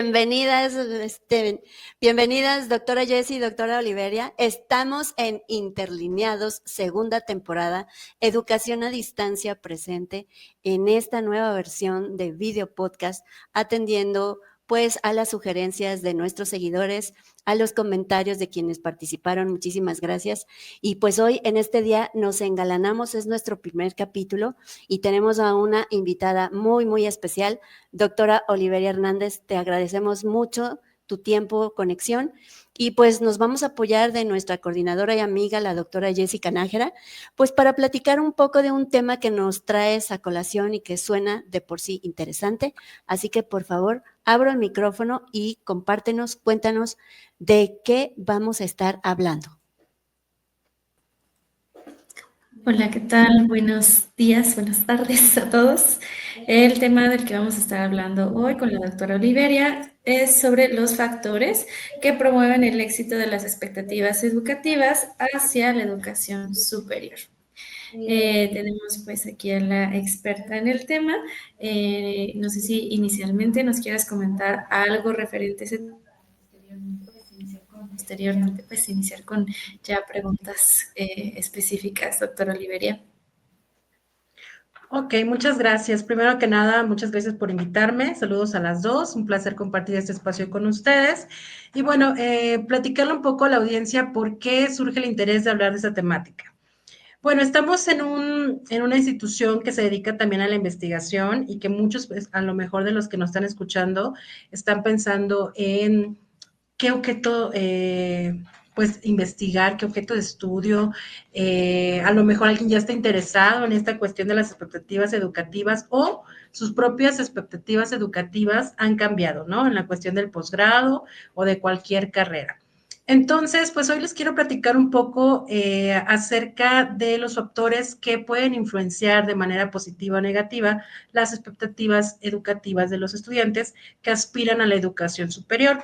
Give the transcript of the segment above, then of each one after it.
Bienvenidas, bienvenidas, doctora Jessie y doctora Oliveria. Estamos en Interlineados, segunda temporada, Educación a Distancia presente en esta nueva versión de video podcast, atendiendo pues a las sugerencias de nuestros seguidores, a los comentarios de quienes participaron. Muchísimas gracias. Y pues hoy en este día nos engalanamos, es nuestro primer capítulo y tenemos a una invitada muy, muy especial. Doctora Oliveria Hernández, te agradecemos mucho tu tiempo, conexión, y pues nos vamos a apoyar de nuestra coordinadora y amiga, la doctora Jessica Nájera, pues para platicar un poco de un tema que nos traes a colación y que suena de por sí interesante. Así que, por favor, abro el micrófono y compártenos, cuéntanos de qué vamos a estar hablando. Hola, ¿qué tal? Buenos días, buenas tardes a todos. El tema del que vamos a estar hablando hoy con la doctora Oliveria es sobre los factores que promueven el éxito de las expectativas educativas hacia la educación superior. Tenemos pues aquí a la experta en el tema. No sé si inicialmente nos quieras comentar algo referente a ese tema. Posteriormente, pues iniciar con ya preguntas específicas, doctora Oliveria. Ok, muchas gracias. Primero que nada, muchas gracias por invitarme. Saludos a las dos. Un placer compartir este espacio con ustedes. Y bueno, platicarle un poco a la audiencia por qué surge el interés de hablar de esta temática. Bueno, estamos en una institución que se dedica también a la investigación y que muchos, pues, a lo mejor de los que nos están escuchando, están pensando en qué objeto, pues, investigar, qué objeto de estudio. A lo mejor alguien ya está interesado en esta cuestión de las expectativas educativas o sus propias expectativas educativas han cambiado, ¿no? En la cuestión del posgrado o de cualquier carrera. Entonces, pues hoy les quiero platicar un poco acerca de los factores que pueden influenciar de manera positiva o negativa las expectativas educativas de los estudiantes que aspiran a la educación superior.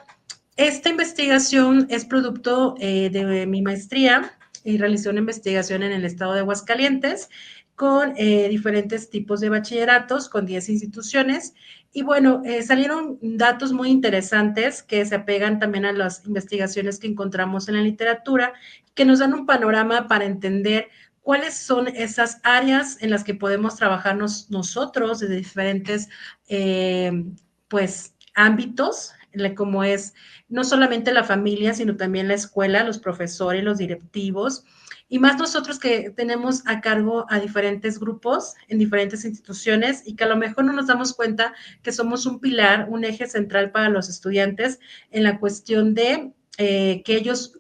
Esta investigación es producto de mi maestría y realicé una investigación en el estado de Aguascalientes con diferentes tipos de bachilleratos, con 10 instituciones. Y bueno, salieron datos muy interesantes que se apegan también a las investigaciones que encontramos en la literatura, que nos dan un panorama para entender cuáles son esas áreas en las que podemos trabajarnos nosotros de diferentes, pues, ámbitos, como es no solamente la familia, sino también la escuela, los profesores, los directivos, y más nosotros que tenemos a cargo a diferentes grupos en diferentes instituciones y que a lo mejor no nos damos cuenta que somos un pilar, un eje central para los estudiantes en la cuestión de que ellos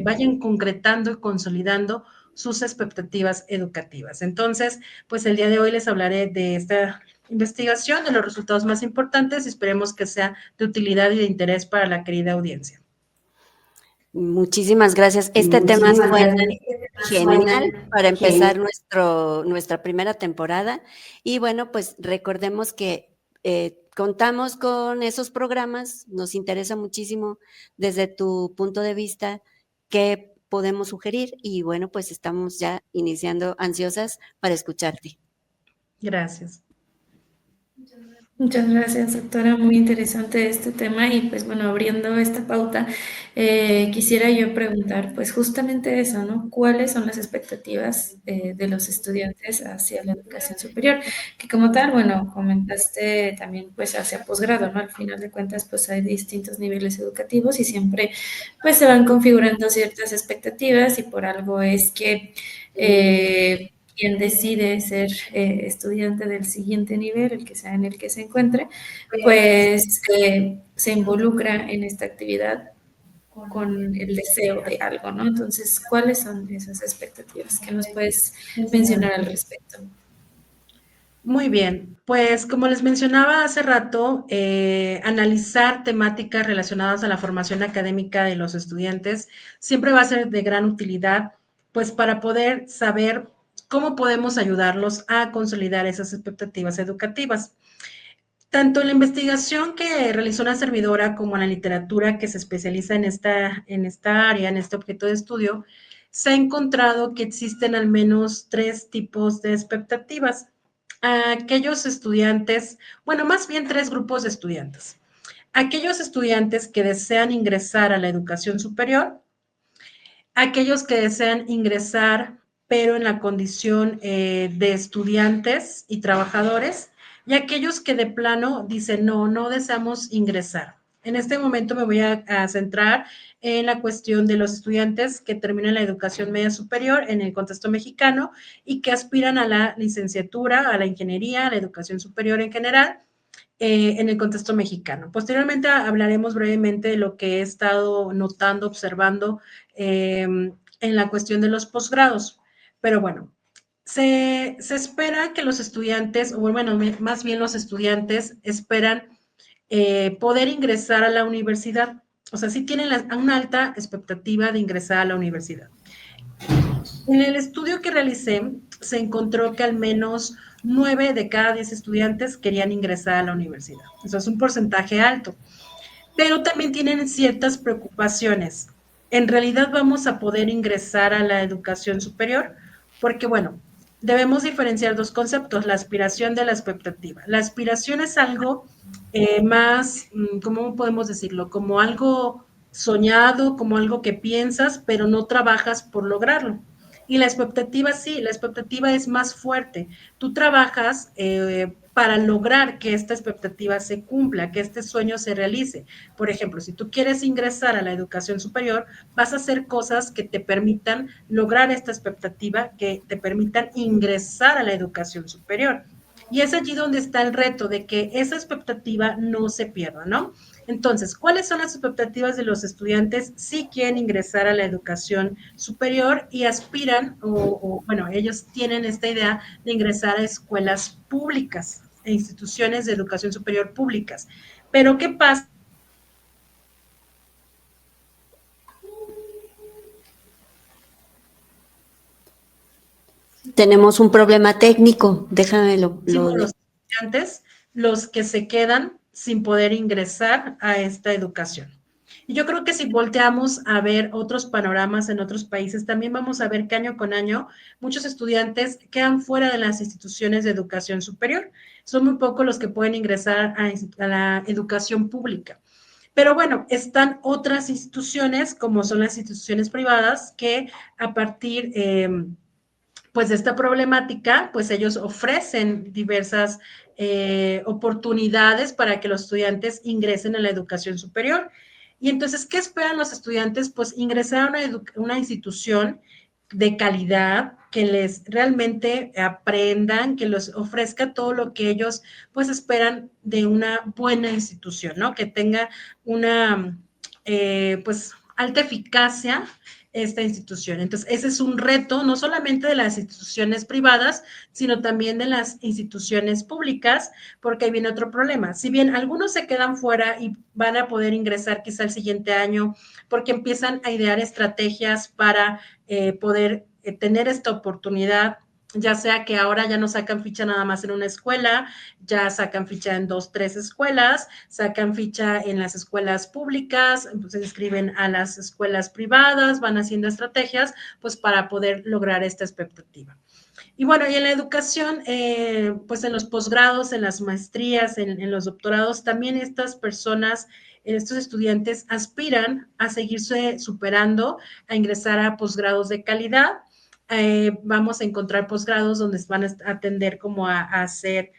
vayan concretando y consolidando sus expectativas educativas. Entonces, pues el día de hoy les hablaré de esta investigación, de los resultados más importantes y esperemos que sea de utilidad y de interés para la querida audiencia. Muchísimas gracias. Este tema suena genial para empezar nuestra primera temporada. Y bueno, pues recordemos que contamos con esos programas. Nos interesa muchísimo desde tu punto de vista qué podemos sugerir. Y bueno, pues estamos ya iniciando ansiosas para escucharte. Gracias. Muchas gracias, doctora. Muy interesante este tema y pues bueno, abriendo esta pauta, quisiera yo preguntar pues justamente eso, ¿no? ¿Cuáles son las expectativas de los estudiantes hacia la educación superior? Que como tal, bueno, comentaste también pues hacia posgrado, ¿no? Al final de cuentas pues hay distintos niveles educativos y siempre pues se van configurando ciertas expectativas y por algo es que quien decide ser estudiante del siguiente nivel, el que sea en el que se encuentre, pues se involucra en esta actividad con el deseo de algo, ¿no? Entonces, ¿cuáles son esas expectativas? ¿Qué nos puedes mencionar al respecto? Muy bien, pues como les mencionaba hace rato, analizar temáticas relacionadas a la formación académica de los estudiantes siempre va a ser de gran utilidad, pues para poder saber cómo podemos ayudarlos a consolidar esas expectativas educativas. Tanto en la investigación que realizó una servidora como en la literatura que se especializa en esta área, en este objeto de estudio, se ha encontrado que existen al menos 3 tipos de expectativas. Aquellos estudiantes, bueno, más bien 3 grupos de estudiantes. aquellos estudiantes que desean ingresar a la educación superior, aquellos que desean ingresar, pero en la condición de estudiantes y trabajadores, y aquellos que de plano dicen, no, no deseamos ingresar. En este momento me voy a centrar en la cuestión de los estudiantes que terminan la educación media superior en el contexto mexicano y que aspiran a la licenciatura, a la ingeniería, a la educación superior en general, en el contexto mexicano. Posteriormente hablaremos brevemente de lo que he estado notando, observando en la cuestión de los posgrados. Pero bueno, se espera que los estudiantes, o bueno, más bien los estudiantes esperan poder ingresar a la universidad. O sea, sí tienen una alta expectativa de ingresar a la universidad. En el estudio que realicé, se encontró que al menos 9 de cada 10 estudiantes querían ingresar a la universidad. Eso es un porcentaje alto. Pero también tienen ciertas preocupaciones. ¿En realidad vamos a poder ingresar a la educación superior? Porque, bueno, debemos diferenciar dos conceptos, la aspiración de la expectativa. La aspiración es algo más, ¿cómo podemos decirlo? Como algo soñado, como algo que piensas, pero no trabajas por lograrlo. Y la expectativa sí, la expectativa es más fuerte. Tú trabajas para lograr que esta expectativa se cumpla, que este sueño se realice. Por ejemplo, si tú quieres ingresar a la educación superior, vas a hacer cosas que te permitan lograr esta expectativa, que te permitan ingresar a la educación superior. Y es allí donde está el reto de que esa expectativa no se pierda, ¿no? Entonces, ¿cuáles son las expectativas de los estudiantes si quieren ingresar a la educación superior y aspiran, bueno, ellos tienen esta idea de ingresar a escuelas públicas e instituciones de educación superior públicas? Pero, ¿qué pasa? Tenemos un problema técnico, déjame lo... Los estudiantes, los que se quedan sin poder ingresar a esta educación. Y yo creo que si volteamos a ver otros panoramas en otros países, también vamos a ver que año con año muchos estudiantes quedan fuera de las instituciones de educación superior. Son muy pocos los que pueden ingresar a la educación pública. Pero bueno, están otras instituciones, como son las instituciones privadas, que a partir pues de esta problemática, pues ellos ofrecen diversas oportunidades para que los estudiantes ingresen a la educación superior. Y entonces, ¿qué esperan los estudiantes? Pues ingresar a una institución de calidad, que les realmente aprendan, que les ofrezca todo lo que ellos pues esperan de una buena institución, ¿no? Que tenga una pues alta eficacia esta institución. Entonces, ese es un reto no solamente de las instituciones privadas, sino también de las instituciones públicas, porque ahí viene otro problema. Si bien algunos se quedan fuera y van a poder ingresar quizá el siguiente año, porque empiezan a idear estrategias para poder tener esta oportunidad, ya sea que ahora ya no sacan ficha nada más en una escuela, ya sacan ficha en 2, 3 escuelas, sacan ficha en las escuelas públicas, pues se inscriben a las escuelas privadas, van haciendo estrategias, pues para poder lograr esta expectativa. Y bueno, y en la educación, pues en los posgrados, en las maestrías, en los doctorados, también estas personas, estos estudiantes aspiran a seguirse superando, a ingresar a posgrados de calidad. Vamos a encontrar posgrados donde van a atender como a hacer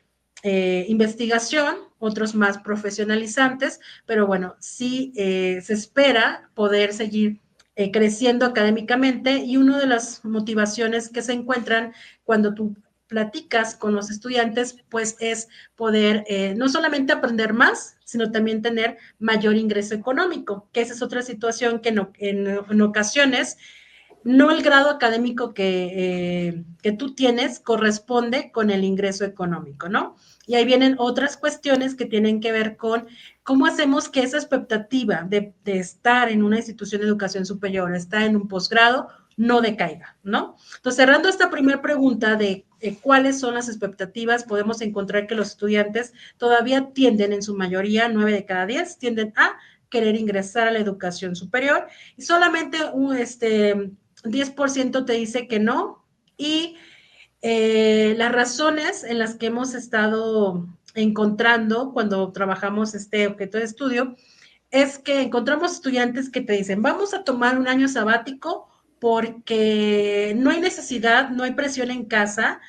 investigación, otros más profesionalizantes, pero bueno, sí se espera poder seguir creciendo académicamente, y una de las motivaciones que se encuentran cuando tú platicas con los estudiantes, pues es poder no solamente aprender más, sino también tener mayor ingreso económico, que esa es otra situación que en ocasiones no el grado académico que tú tienes corresponde con el ingreso económico, ¿no? Y ahí vienen otras cuestiones que tienen que ver con cómo hacemos que esa expectativa de estar en una institución de educación superior, estar en un posgrado, no decaiga, ¿no? Entonces, cerrando esta primera pregunta de cuáles son las expectativas, podemos encontrar que los estudiantes todavía tienden, en su mayoría, 9 de cada 10, tienden a querer ingresar a la educación superior, y solamente 10% te dice que no, y las razones en las que hemos estado encontrando cuando trabajamos este objeto de estudio es que encontramos estudiantes que te dicen, vamos a tomar un año sabático porque no hay necesidad, no hay presión en casa,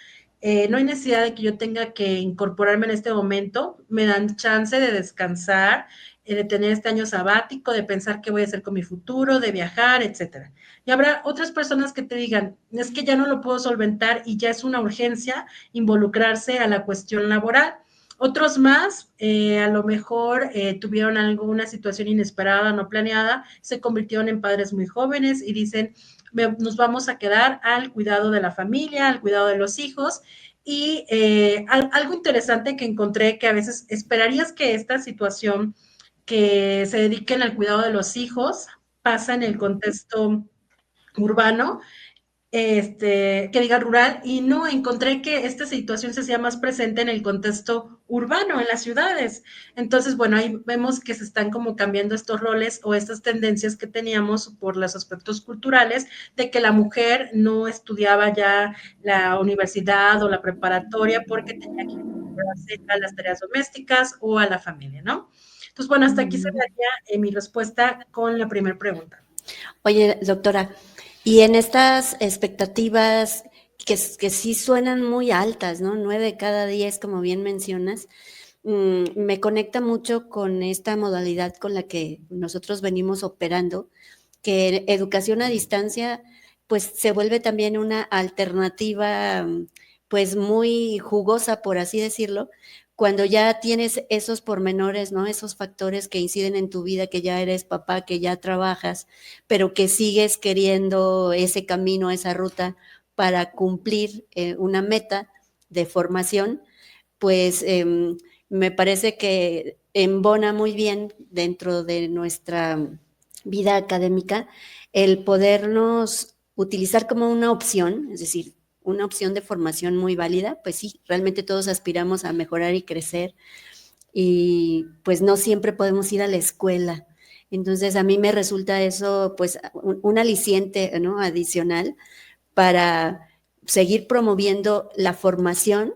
no hay necesidad de que yo tenga que incorporarme en este momento, me dan chance de descansar, de tener este año sabático, de pensar qué voy a hacer con mi futuro, de viajar, etcétera. Y habrá otras personas que te digan, es que ya no lo puedo solventar y ya es una urgencia involucrarse a la cuestión laboral. Otros más, a lo mejor tuvieron alguna situación inesperada, no planeada, se convirtieron en padres muy jóvenes y dicen, nos vamos a quedar al cuidado de la familia, al cuidado de los hijos. Y algo interesante que encontré, que a veces esperarías que esta situación que se dediquen al cuidado de los hijos pasa en el contexto urbano, que diga rural, y no encontré que esta situación se hacía más presente en el contexto urbano, en las ciudades. Entonces, bueno, ahí vemos que se están como cambiando estos roles o estas tendencias que teníamos por los aspectos culturales, de que la mujer no estudiaba ya la universidad o la preparatoria porque tenía que incorporarse a las tareas domésticas o a la familia, ¿no? Entonces, bueno, hasta aquí se daría mi respuesta con la primera pregunta. Oye, doctora, y en estas expectativas que sí suenan muy altas, ¿no? 9 de cada 10, como bien mencionas, me conecta mucho con esta modalidad con la que nosotros venimos operando, que educación a distancia, pues se vuelve también una alternativa, pues muy jugosa, por así decirlo, cuando ya tienes esos pormenores, ¿no? Esos factores que inciden en tu vida, que ya eres papá, que ya trabajas, pero que sigues queriendo ese camino, esa ruta para cumplir una meta de formación, pues me parece que embona muy bien dentro de nuestra vida académica el podernos utilizar como una opción, es decir, una opción de formación muy válida, pues sí, realmente todos aspiramos a mejorar y crecer y pues no siempre podemos ir a la escuela. Entonces a mí me resulta eso pues un aliciente, ¿no? Adicional para seguir promoviendo la formación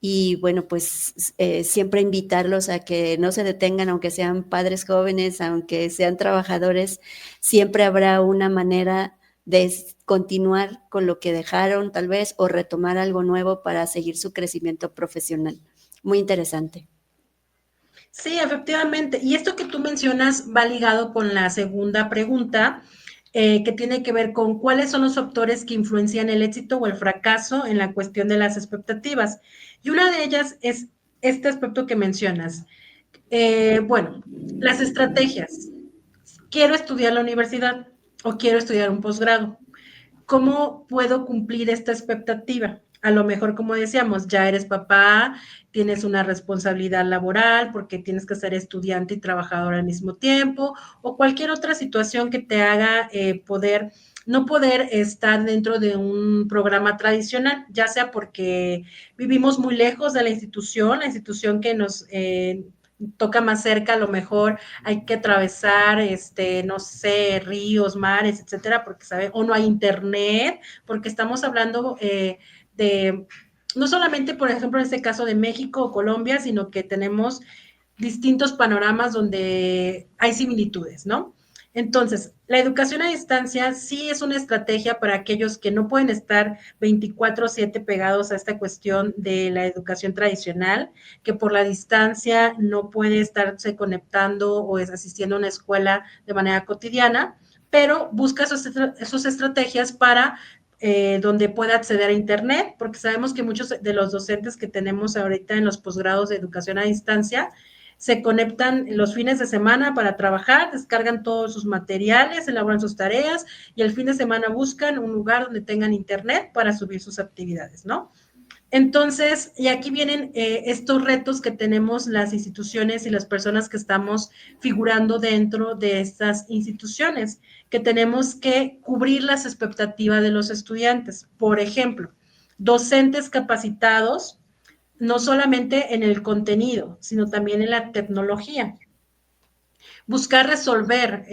y bueno, pues siempre invitarlos a que no se detengan, aunque sean padres jóvenes, aunque sean trabajadores, siempre habrá una manera de continuar con lo que dejaron tal vez o retomar algo nuevo para seguir su crecimiento profesional. Muy interesante. Sí, efectivamente. Y esto que tú mencionas va ligado con la segunda pregunta, que tiene que ver con cuáles son los factores que influencian el éxito o el fracaso en la cuestión de las expectativas. Y una de ellas es este aspecto que mencionas. Bueno, las estrategias. Quiero estudiar la universidad o quiero estudiar un posgrado. ¿Cómo puedo cumplir esta expectativa? A lo mejor, como decíamos, ya eres papá, tienes una responsabilidad laboral porque tienes que ser estudiante y trabajador al mismo tiempo, o cualquier otra situación que te haga no poder estar dentro de un programa tradicional, ya sea porque vivimos muy lejos de la institución que nos toca más cerca, a lo mejor hay que atravesar, no sé, ríos, mares, etcétera, porque o no hay internet, porque estamos hablando de, no solamente, por ejemplo, en este caso de México o Colombia, sino que tenemos distintos panoramas donde hay similitudes, ¿no? Entonces, la educación a distancia sí es una estrategia para aquellos que no pueden estar 24/7 pegados a esta cuestión de la educación tradicional, que por la distancia no puede estarse conectando o asistiendo a una escuela de manera cotidiana, pero busca esas estrategias para donde pueda acceder a Internet, porque sabemos que muchos de los docentes que tenemos ahorita en los posgrados de educación a distancia se conectan los fines de semana para trabajar, descargan todos sus materiales, elaboran sus tareas y el fin de semana buscan un lugar donde tengan internet para subir sus actividades, ¿no? Entonces, y aquí vienen estos retos que tenemos las instituciones y las personas que estamos figurando dentro de estas instituciones, que tenemos que cubrir las expectativas de los estudiantes. Por ejemplo, docentes capacitados no solamente en el contenido, sino también en la tecnología. Buscar resolver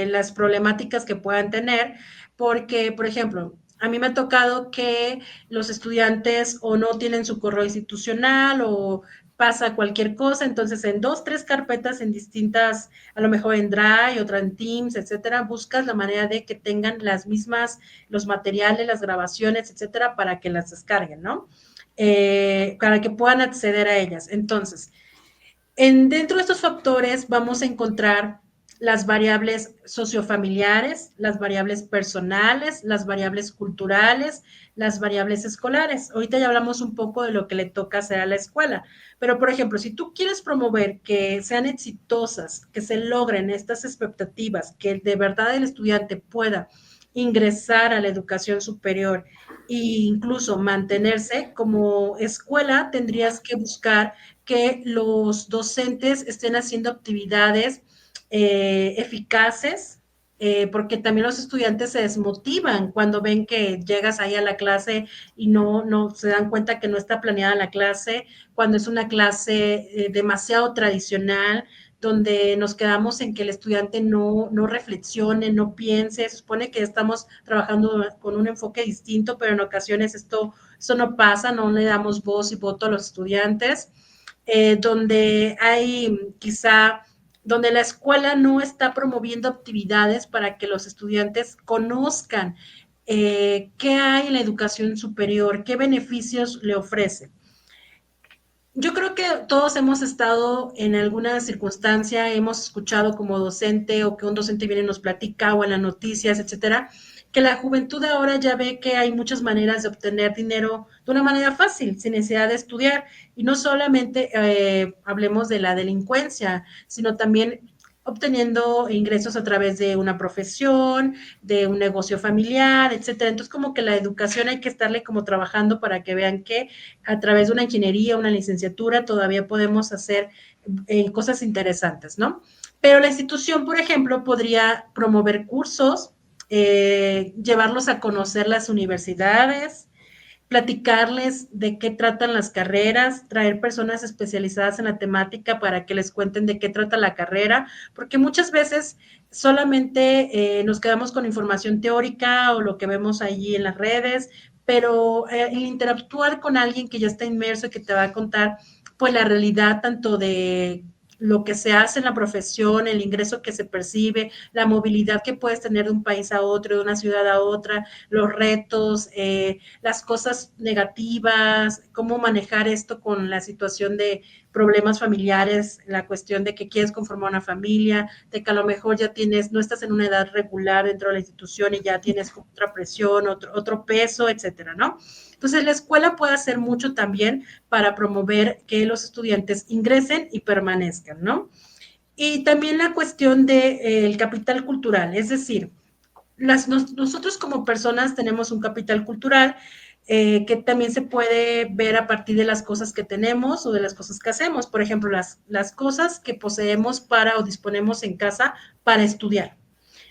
las problemáticas que puedan tener, porque, por ejemplo, A mí me ha tocado que los estudiantes o no tienen su correo institucional o pasa cualquier cosa, entonces en 2, 3 carpetas en distintas, a lo mejor en Drive, otra en Teams, etcétera, buscas la manera de que tengan las mismas, los materiales, las grabaciones, etcétera, para que las descarguen, ¿no? Para que puedan acceder a ellas. Entonces, dentro de estos factores vamos a encontrar las variables sociofamiliares, las variables personales, las variables culturales, las variables escolares. Ahorita ya hablamos un poco de lo que le toca hacer a la escuela, pero por ejemplo, si tú quieres promover que sean exitosas, que se logren estas expectativas, que de verdad el estudiante pueda ingresar a la educación superior e incluso mantenerse como escuela, tendrías que buscar que los docentes estén haciendo actividades eficaces, porque también los estudiantes se desmotivan cuando ven que llegas ahí a la clase y no se dan cuenta que no está planeada la clase, cuando es una clase demasiado tradicional, donde nos quedamos en que el estudiante no reflexione, no piense, se supone que estamos trabajando con un enfoque distinto, pero en ocasiones esto no pasa, no le damos voz y voto a los estudiantes, donde hay quizá donde la escuela no está promoviendo actividades para que los estudiantes conozcan qué hay en la educación superior, qué beneficios le ofrece. Yo creo que todos hemos estado en alguna circunstancia, hemos escuchado como docente o que un docente viene y nos platica o en las noticias, etcétera, que la juventud ahora ya ve que hay muchas maneras de obtener dinero de una manera fácil, sin necesidad de estudiar. Y no solamente hablemos de la delincuencia, sino también obteniendo ingresos a través de una profesión, de un negocio familiar, etcétera. Entonces, como que la educación hay que estarle como trabajando para que vean que a través de una ingeniería, una licenciatura, todavía podemos hacer cosas interesantes, ¿no? Pero la institución, por ejemplo, podría promover cursos, llevarlos a conocer las universidades, platicarles de qué tratan las carreras, traer personas especializadas en la temática para que les cuenten de qué trata la carrera, porque muchas veces solamente nos quedamos con información teórica o lo que vemos allí en las redes, pero el interactuar con alguien que ya está inmerso y que te va a contar pues la realidad tanto de lo que se hace en la profesión, el ingreso que se percibe, la movilidad que puedes tener de un país a otro, de una ciudad a otra, los retos, las cosas negativas, cómo manejar esto con la situación de problemas familiares, la cuestión de que quieres conformar una familia, de que a lo mejor ya no estás en una edad regular dentro de la institución y ya tienes otra presión, otro peso, etcétera, ¿no? Entonces, la escuela puede hacer mucho también para promover que los estudiantes ingresen y permanezcan, ¿no? Y también la cuestión del capital cultural, es decir, nosotros como personas tenemos un capital cultural que también se puede ver a partir de las cosas que tenemos o de las cosas que hacemos. Por ejemplo, las cosas que poseemos para o disponemos en casa para estudiar,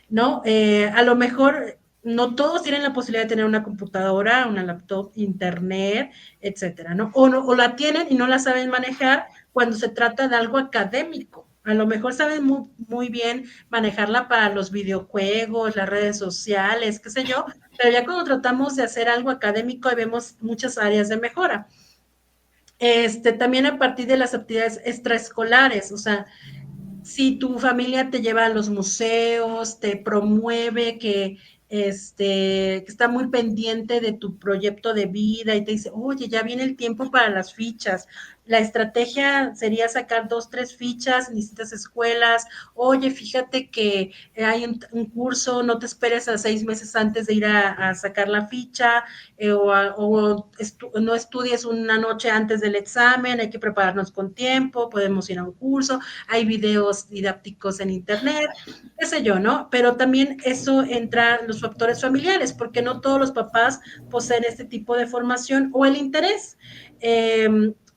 ¿no? A lo mejor no todos tienen la posibilidad de tener una computadora, una laptop, internet, etcétera, ¿no? O la tienen y no la saben manejar cuando se trata de algo académico. A lo mejor saben muy bien manejarla para los videojuegos, las redes sociales, qué sé yo, pero ya cuando tratamos de hacer algo académico, ahí vemos muchas áreas de mejora. También a partir de las actividades extraescolares, o sea, si tu familia te lleva a los museos, te promueve que está muy pendiente de tu proyecto de vida y te dice, oye, ya viene el tiempo para las fichas. La estrategia sería sacar 2, 3 fichas en distintas escuelas. Oye, fíjate que hay un curso, no te esperes a 6 meses antes de ir a sacar la ficha, no estudies una noche antes del examen, hay que prepararnos con tiempo, podemos ir a un curso, hay videos didácticos en internet, qué sé yo, ¿no? Pero también eso entra los factores familiares, porque no todos los papás poseen este tipo de formación o el interés,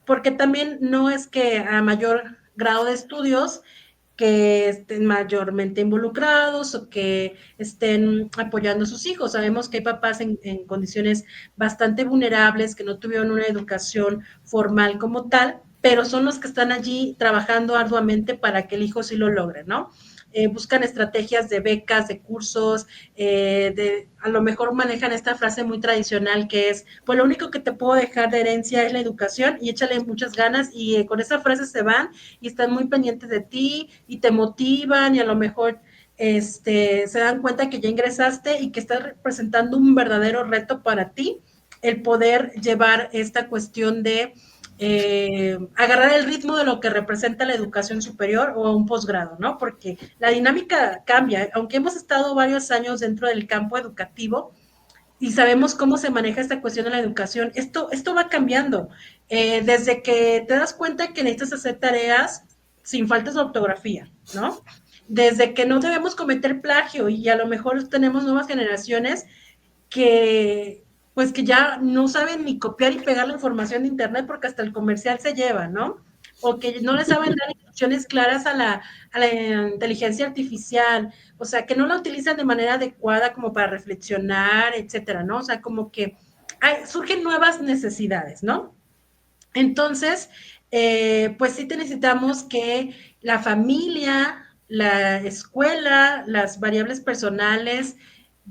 porque también no es que a mayor grado de estudios que estén mayormente involucrados o que estén apoyando a sus hijos. Sabemos que hay papás en condiciones bastante vulnerables, que no tuvieron una educación formal como tal, pero son los que están allí trabajando arduamente para que el hijo sí lo logre, ¿no? buscan estrategias de becas, de cursos, a lo mejor manejan esta frase muy tradicional que es, pues lo único que te puedo dejar de herencia es la educación y échale muchas ganas y con esa frase se van y están muy pendientes de ti y te motivan y a lo mejor se dan cuenta que ya ingresaste y que estás representando un verdadero reto para ti, el poder llevar esta cuestión de agarrar el ritmo de lo que representa la educación superior o un posgrado, ¿no? Porque la dinámica cambia, aunque hemos estado varios años dentro del campo educativo y sabemos cómo se maneja esta cuestión de la educación, esto va cambiando. Desde que te das cuenta que necesitas hacer tareas sin faltas de ortografía, ¿no? Desde que no debemos cometer plagio y a lo mejor tenemos nuevas generaciones que pues que ya no saben ni copiar y pegar la información de internet porque hasta el comercial se lleva, ¿no? O que no le saben dar instrucciones claras a la inteligencia artificial, o sea, que no la utilizan de manera adecuada como para reflexionar, etcétera, ¿no? O sea, como que surgen nuevas necesidades, ¿no? Entonces, pues sí te necesitamos que la familia, la escuela, las variables personales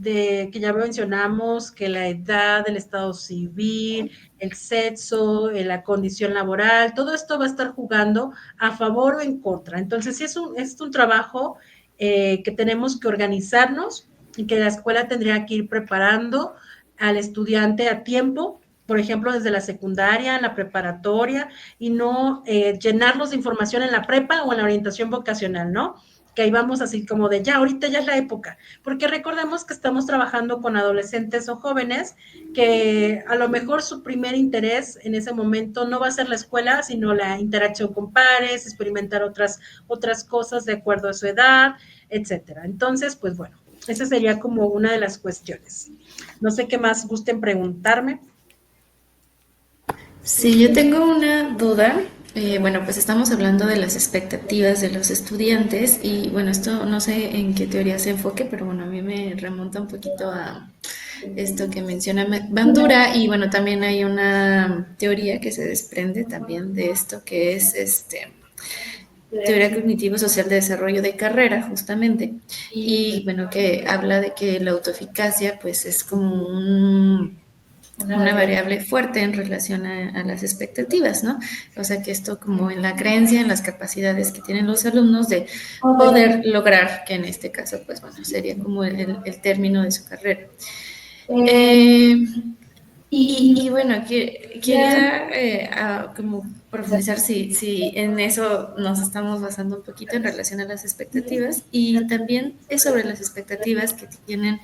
que ya mencionamos, que la edad, el estado civil, el sexo, la condición laboral, todo esto va a estar jugando a favor o en contra. Entonces, sí es un trabajo que tenemos que organizarnos y que la escuela tendría que ir preparando al estudiante a tiempo, por ejemplo, desde la secundaria, en la preparatoria, y no llenarlos de información en la prepa o en la orientación vocacional, ¿no? Que ahí vamos así como de ya, ahorita ya es la época, porque recordemos que estamos trabajando con adolescentes o jóvenes que a lo mejor su primer interés en ese momento no va a ser la escuela, sino la interacción con pares, experimentar otras cosas de acuerdo a su edad, etcétera. Entonces, pues bueno, esa sería como una de las cuestiones. No sé qué más gusten preguntarme. Sí, yo tengo una duda. Bueno, pues estamos hablando de las expectativas de los estudiantes y bueno, esto no sé en qué teoría se enfoque, pero bueno, a mí me remonta un poquito a esto que menciona Bandura y bueno, también hay una teoría que se desprende también de esto que es teoría cognitivo-social de desarrollo de carrera, justamente, y bueno, que habla de que la autoeficacia pues es como una variable fuerte en relación a las expectativas, ¿no? O sea que esto como en la creencia, en las capacidades que tienen los alumnos de poder lograr, que en este caso, pues bueno, sería como el término de su carrera. Y bueno, quería como profundizar si en eso nos estamos basando un poquito en relación a las expectativas y también es sobre las expectativas que tienen,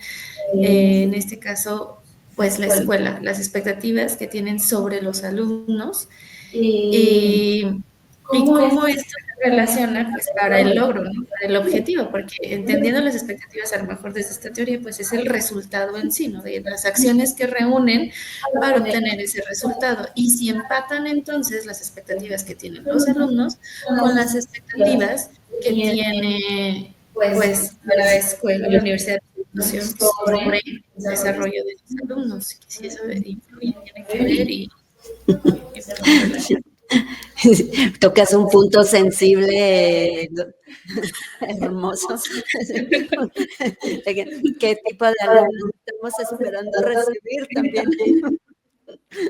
en este caso, pues la escuela, las expectativas que tienen sobre los alumnos y cómo esto se relaciona pues para el logro, ¿no? Para el objetivo, porque entendiendo las expectativas a lo mejor desde esta teoría, pues es el resultado en sí, ¿no? De las acciones que reúnen para obtener ese resultado. Y si empatan entonces las expectativas que tienen los alumnos con las expectativas que tiene pues la escuela, la universidad de educación sobre el desarrollo de los alumnos, si eso influye, tiene que ver y Tocas un punto sensible, hermoso. ¿Qué tipo de alumnos estamos esperando recibir también?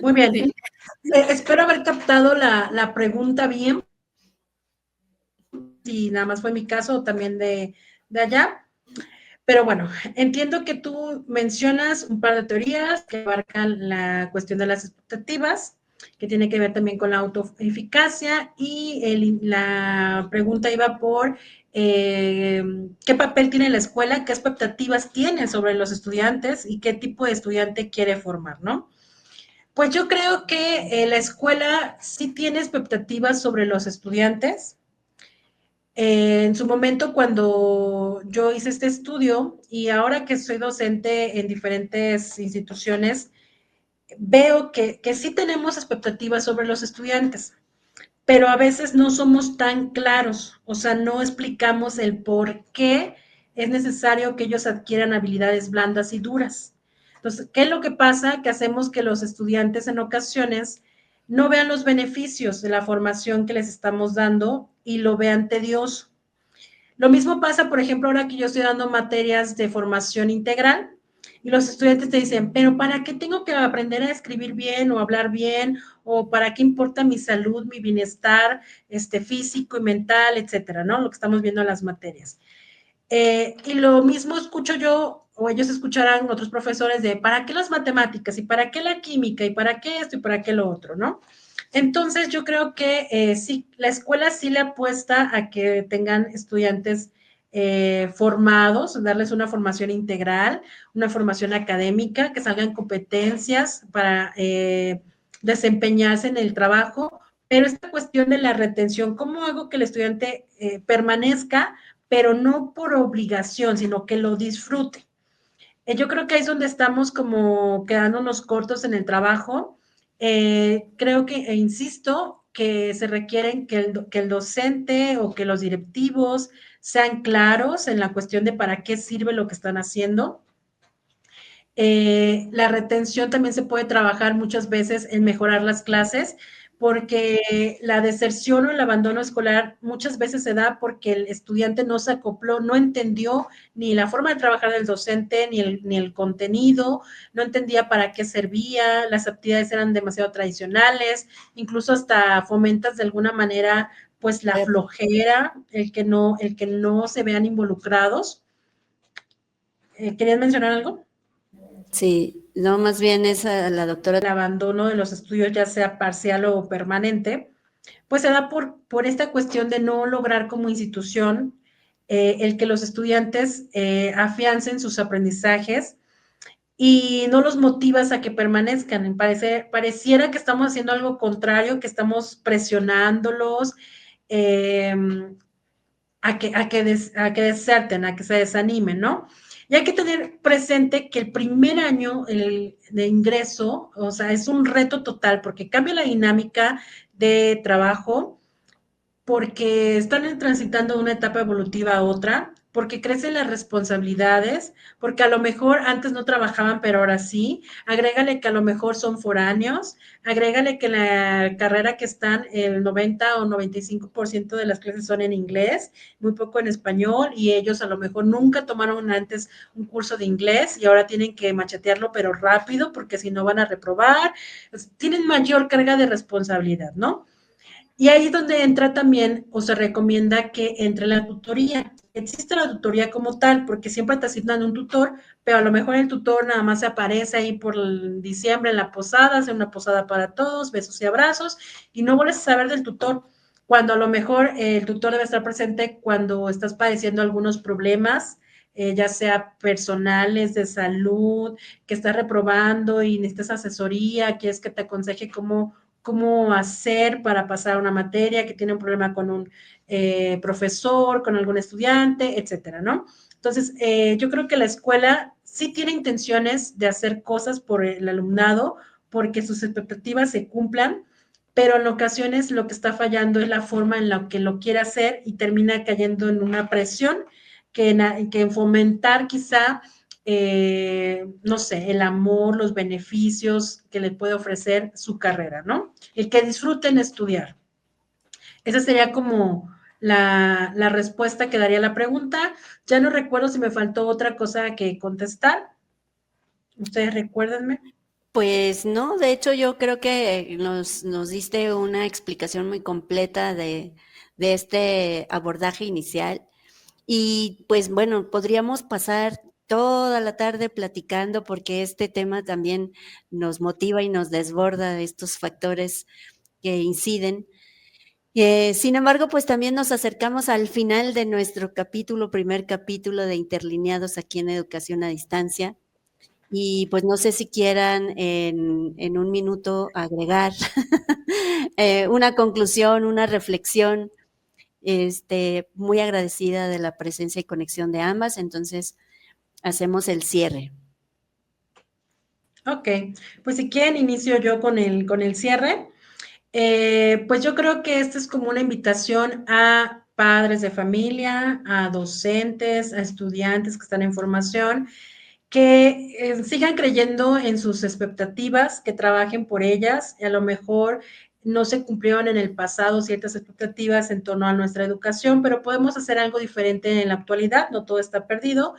Muy bien. Espero haber captado la pregunta bien. Si nada más fue mi caso también de allá. Pero bueno, entiendo que tú mencionas un par de teorías que abarcan la cuestión de las expectativas, que tiene que ver también con la autoeficacia y la pregunta iba por qué papel tiene la escuela, qué expectativas tiene sobre los estudiantes y qué tipo de estudiante quiere formar, ¿no? Pues yo creo que la escuela sí tiene expectativas sobre los estudiantes. En su momento, cuando yo hice este estudio y ahora que soy docente en diferentes instituciones, veo que sí tenemos expectativas sobre los estudiantes, pero a veces no somos tan claros, o sea, no explicamos el por qué es necesario que ellos adquieran habilidades blandas y duras. Entonces, ¿qué es lo que pasa? Que hacemos que los estudiantes en ocasiones no vean los beneficios de la formación que les estamos dando y lo vean tedioso. Lo mismo pasa, por ejemplo, ahora que yo estoy dando materias de formación integral y los estudiantes te dicen, pero ¿para qué tengo que aprender a escribir bien o hablar bien? ¿O para qué importa mi salud, mi bienestar físico y mental, etcétera, ¿no? Lo que estamos viendo en las materias. Y lo mismo escucho yo, o ellos escucharán otros profesores de, ¿para qué las matemáticas? ¿Y para qué la química? ¿Y para qué esto? ¿Y para qué lo otro? ¿No? Entonces, yo creo que sí, la escuela sí le apuesta a que tengan estudiantes formados, darles una formación integral, una formación académica, que salgan competencias para desempeñarse en el trabajo, pero esta cuestión de la retención, ¿cómo hago que el estudiante permanezca, pero no por obligación, sino que lo disfrute? Yo creo que ahí es donde estamos como quedándonos cortos en el trabajo. Creo que, e insisto, que se requieren que el docente o que los directivos sean claros en la cuestión de para qué sirve lo que están haciendo. La retención también se puede trabajar muchas veces en mejorar las clases, porque la deserción o el abandono escolar muchas veces se da porque el estudiante no se acopló, no entendió ni la forma de trabajar del docente, ni el contenido, no entendía para qué servía, las actividades eran demasiado tradicionales, incluso hasta fomentas de alguna manera pues la flojera, el que no se vean involucrados. ¿Querías mencionar algo? Sí, no, más bien es la doctora. El abandono de los estudios, ya sea parcial o permanente, pues se da por esta cuestión de no lograr como institución el que los estudiantes afiancen sus aprendizajes y no los motivas a que permanezcan. Pareciera que estamos haciendo algo contrario, que estamos presionándolos eh, a que deserten, a que se desanimen, ¿no? Y hay que tener presente que el primer año de ingreso, o sea, es un reto total porque cambia la dinámica de trabajo, porque están transitando de una etapa evolutiva a otra, porque crecen las responsabilidades, porque a lo mejor antes no trabajaban, pero ahora sí. Agrégale que a lo mejor son foráneos, agrégale que la carrera que están, el 90 o 95% de las clases son en inglés, muy poco en español, y ellos a lo mejor nunca tomaron antes un curso de inglés y ahora tienen que machetearlo, pero rápido, porque si no van a reprobar. Pues, tienen mayor carga de responsabilidad, ¿no? Y ahí es donde entra también, o se recomienda que entre la tutoría. Existe la tutoría como tal, porque siempre te asignan un tutor, pero a lo mejor el tutor nada más se aparece ahí por diciembre en la posada, hace una posada para todos, besos y abrazos, y no vuelves a saber del tutor, cuando a lo mejor el tutor debe estar presente cuando estás padeciendo algunos problemas, ya sea personales, de salud, que estás reprobando y necesitas asesoría, quieres que te aconseje cómo hacer para pasar una materia, que tiene un problema con un profesor, con algún estudiante, etcétera, ¿no? Entonces, yo creo que la escuela sí tiene intenciones de hacer cosas por el alumnado, porque sus expectativas se cumplan, pero en ocasiones lo que está fallando es la forma en la que lo quiere hacer y termina cayendo en una presión que en fomentar quizá no sé, el amor, los beneficios que le puede ofrecer su carrera, ¿no? El que disfruten estudiar. Esa sería como la respuesta que daría a la pregunta. Ya no recuerdo si me faltó otra cosa que contestar. Ustedes recuérdenme. Pues no, de hecho yo creo que nos diste una explicación muy completa de este abordaje inicial. Y pues bueno, podríamos pasar toda la tarde platicando porque este tema también nos motiva y nos desborda de estos factores que inciden. Sin embargo, pues también nos acercamos al final de nuestro capítulo, primer capítulo de Interlineados aquí en Educación a Distancia. Y pues no sé si quieran en un minuto agregar una conclusión, una reflexión. Muy agradecida de la presencia y conexión de ambas, entonces hacemos el cierre. Ok, pues si quieren inicio yo con el cierre. Pues yo creo que esta es como una invitación a padres de familia, a docentes, a estudiantes que están en formación, que sigan creyendo en sus expectativas, que trabajen por ellas, y a lo mejor no se cumplieron en el pasado ciertas expectativas en torno a nuestra educación, pero podemos hacer algo diferente en la actualidad, no todo está perdido.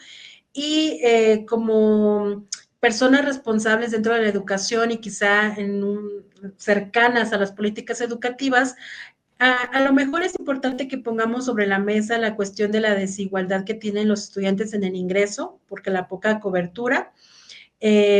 Y como personas responsables dentro de la educación y quizá cercanas a las políticas educativas, a lo mejor es importante que pongamos sobre la mesa la cuestión de la desigualdad que tienen los estudiantes en el ingreso, porque la poca cobertura,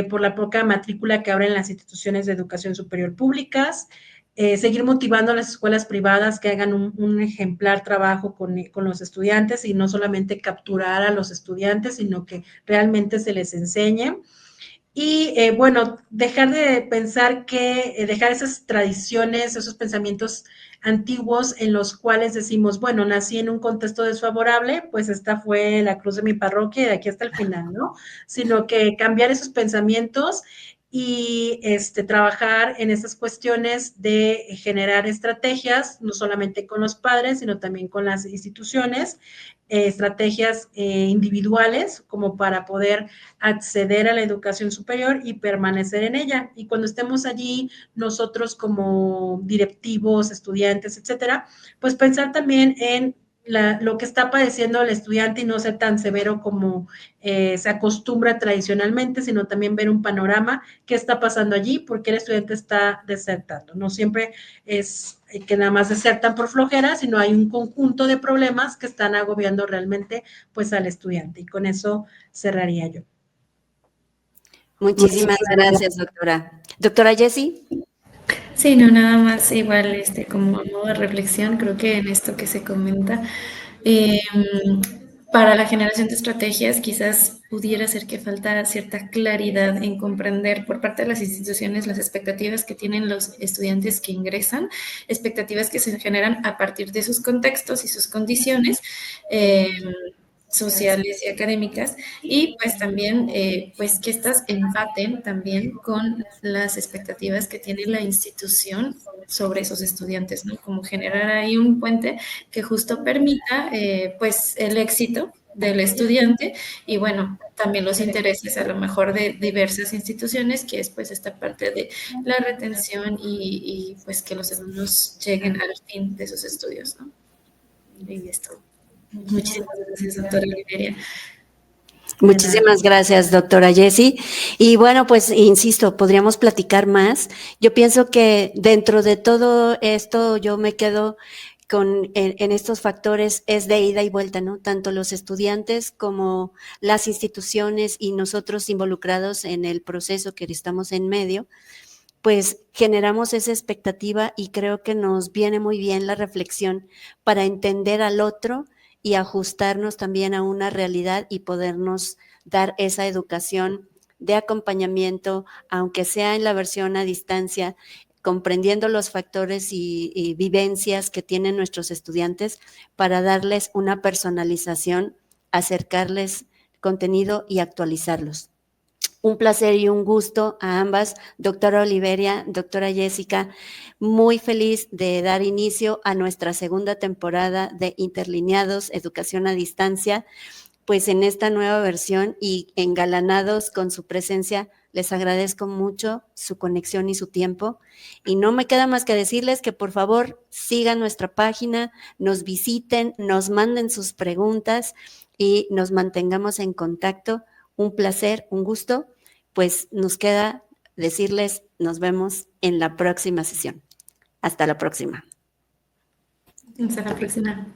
por la poca matrícula que abren las instituciones de educación superior públicas, seguir motivando a las escuelas privadas que hagan un ejemplar trabajo con los estudiantes y no solamente capturar a los estudiantes, sino que realmente se les enseñe. Y bueno, dejar de pensar dejar esas tradiciones, esos pensamientos antiguos en los cuales decimos, bueno, nací en un contexto desfavorable, pues esta fue la cruz de mi parroquia y de aquí hasta el final, ¿no? Sino que cambiar esos pensamientos y trabajar en esas cuestiones de generar estrategias, no solamente con los padres, sino también con las instituciones, estrategias individuales como para poder acceder a la educación superior y permanecer en ella. Y cuando estemos allí, nosotros como directivos, estudiantes, etcétera, pues pensar también en lo que está padeciendo el estudiante y no ser tan severo como se acostumbra tradicionalmente, sino también ver un panorama, qué está pasando allí, por qué el estudiante está desertando. No siempre es que nada más desertan por flojera, sino hay un conjunto de problemas que están agobiando realmente pues al estudiante. Y con eso cerraría yo. Muchísimas gracias, doctora. Doctora Jessie. Sí, no, nada más igual, como a modo de reflexión, creo que en esto que se comenta, para la generación de estrategias quizás pudiera ser que falta cierta claridad en comprender por parte de las instituciones las expectativas que tienen los estudiantes que ingresan, expectativas que se generan a partir de sus contextos y sus condiciones sociales y académicas, y pues también pues que estas empaten también con las expectativas que tiene la institución sobre esos estudiantes, ¿no? Como generar ahí un puente que justo permita pues el éxito del estudiante y bueno, también los intereses a lo mejor de diversas instituciones, que es pues esta parte de la retención y pues que los alumnos lleguen al fin de sus estudios, ¿no? Y esto. Muchísimas gracias, doctora Oliveria. Muchísimas gracias, doctora Jessie. Y bueno, pues insisto, podríamos platicar más. Yo pienso que dentro de todo esto yo me quedo en estos factores es de ida y vuelta, ¿no? Tanto los estudiantes como las instituciones y nosotros involucrados en el proceso que estamos en medio, pues generamos esa expectativa y creo que nos viene muy bien la reflexión para entender al otro y ajustarnos también a una realidad y podernos dar esa educación de acompañamiento, aunque sea en la versión a distancia, comprendiendo los factores y vivencias que tienen nuestros estudiantes para darles una personalización, acercarles contenido y actualizarlos. Un placer y un gusto a ambas, doctora Oliveria, doctora Jessica, muy feliz de dar inicio a nuestra segunda temporada de Interlineados, Educación a Distancia, pues en esta nueva versión y engalanados con su presencia, les agradezco mucho su conexión y su tiempo. Y no me queda más que decirles que por favor sigan nuestra página, nos visiten, nos manden sus preguntas y nos mantengamos en contacto. Un placer, un gusto, pues nos queda decirles nos vemos en la próxima sesión. Hasta la próxima. Hasta la próxima.